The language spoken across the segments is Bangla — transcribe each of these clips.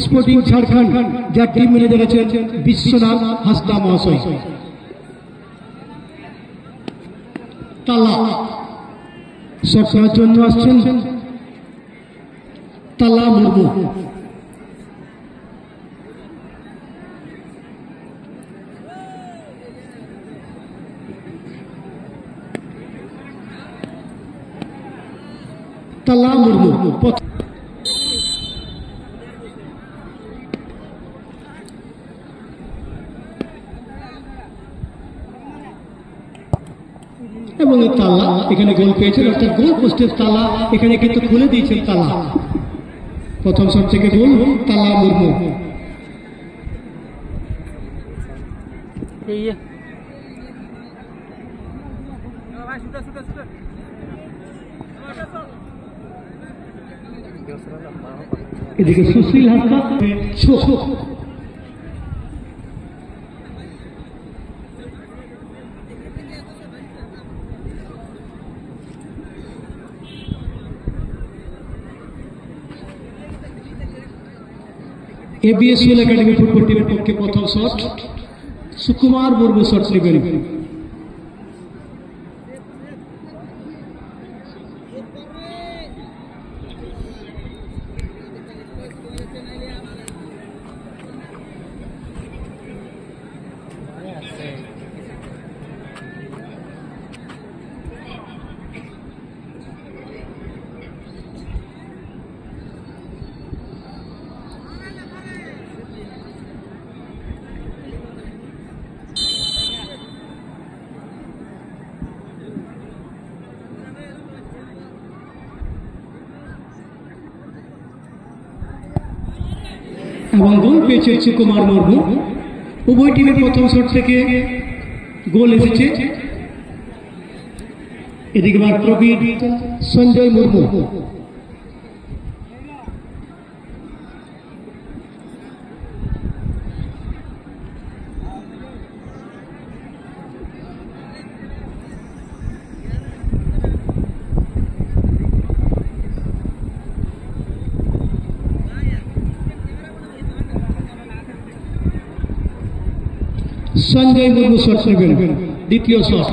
স্পোর্টিং ঝাড়খণ্ড যার টিম ম্যানেজার আছেন বিশ্বনাথ হাসদা মহাশয়। তালা শট করার জন্য আসছেন তালা মুর্মু। তালা মুর্মু এবং তালা এখানে গোল পেয়েছেন, অর্থাৎ গোল পোস্টের তালা এখানে কিন্তু খুলে দিয়েছেন তালা। প্রথম শট থেকে গোল তালা মুর্মু। এদিকে Sushil Hansda ABSL academy football team पक्षे प्रथम शट सुकुमार मुर्मू शट नेবেন। এবং গোল পেয়েছে সুকুমার মুর্মু। উভয় টিমের প্রথম শট থেকে গোল এসেছে। এদিকে প্রবীর সঞ্জয় মুর্মু সঞ্জয় মুর্মু শট নেবেন, দ্বিতীয় শট।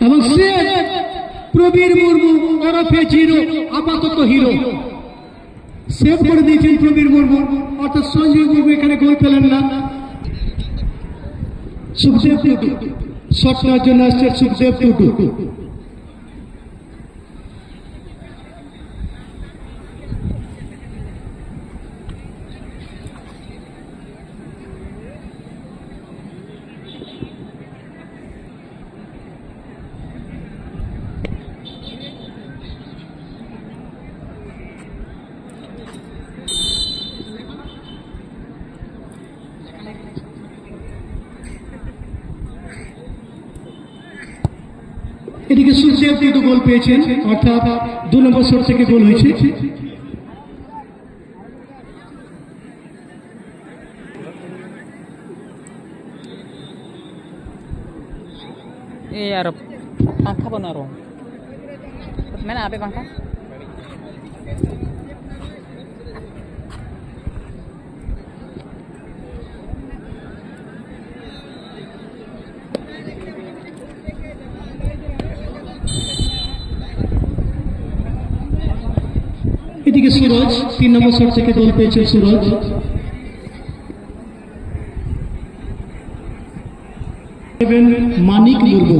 এবং প্রবীর মুর্মু ওরফে জিরো, আপাতত হিরো, সেভ করে দিয়েছেন প্রবীর মুর্মু, অর্থাৎ সঞ্জয় মুর্মু এখানে গোল পেলেন না। সুখদেব টুটু শট নেওয়ার জন্য আসছে সুখদেব টুটু। এদিকে সুখদেব টুটু গোল পেয়েছেন, অর্থাৎ 2 নম্বর শট থেকে গোল হয়েছে। यार पंखा बना रहा हूँ मैंने आप पंखा এদিকে সুরজ 3 নম্বর শট থেকে গোল পেয়েছে সুরজ। মানিক মুর্মু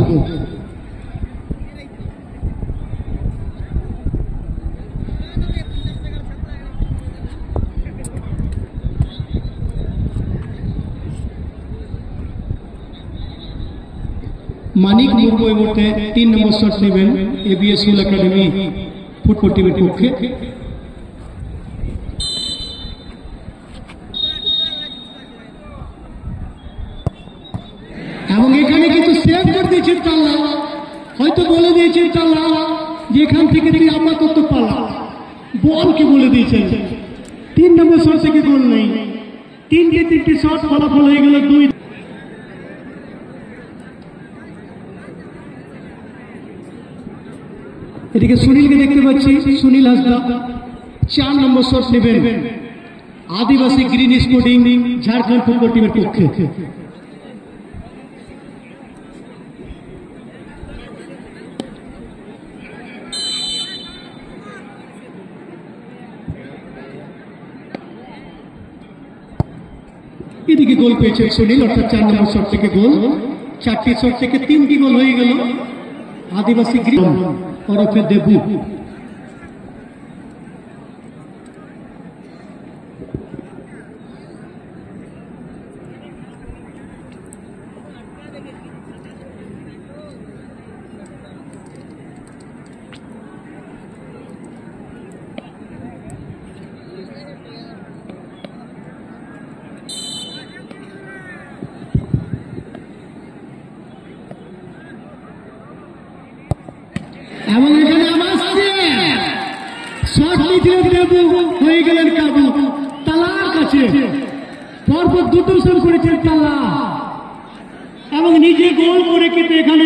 মানিক মুর্মু এই মুহূর্তে 3 নম্বর শট নেবেন এবিএসএল একাডেমি ফুটবল টিমের পক্ষে। এবং এখানে কিন্তু সেভ করে দিয়েছেন তালা, হয়তো বলে দিয়েছেন তালা যে এখান থেকে তুই আপাতত পালা, বলকে বলে দিয়েছেন। 3 নম্বর শট থেকে গোল নেই, 3টে শট ফলাফল হয়ে গেল 2। এদিকে সুনীলকে দেখতে পাচ্ছি, সুনীল হাসদা 4 নম্বর শট নেবেন আদিবাসী গ্রিন স্পোর্টিং ঝাড়খণ্ড ফুটবল টিমের পক্ষে। এদিকে গোল পেয়েছে সুনীল, অর্থাৎ 4 নম্বর শট থেকে গোল। 4টি শট থেকে 3টি গোল হয়ে গেল আদিবাসী গ্রিন ওরফে দেবু। এবং এখানে শট নিয়েছিলেন দেবু, হয়ে গেলেন কাবু তালার কাছে। পরপর 2টো শট করেছেন তালা এবং নিজে গোল করে কিন্তু এখানে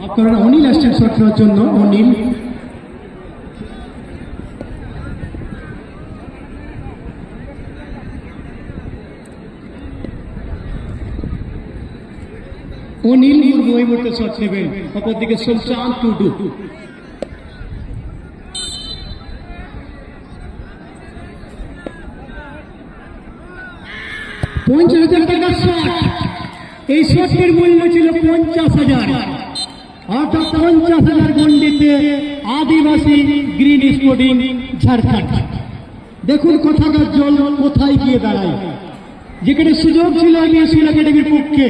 আপনারা অনিল আসছেন শট নেওয়ার জন্য। অনিল অনিল মুর্মু এই মুহূর্তে শট নেবেন, অপরদিকে সুলতান টুডু। $50,000 শট। এই শটের মূল্য ছিল 50,000, অর্থাৎ 50,000 গন্ডিতে আদিবাসী গ্রিন স্পোর্টিং ঝাড়খণ্ড। দেখুন কোথাকার জল কোথায় গিয়ে দাঁড়ায়। যেখানে সুযোগ ছিল এবিএসসি একাডেমির পক্ষে,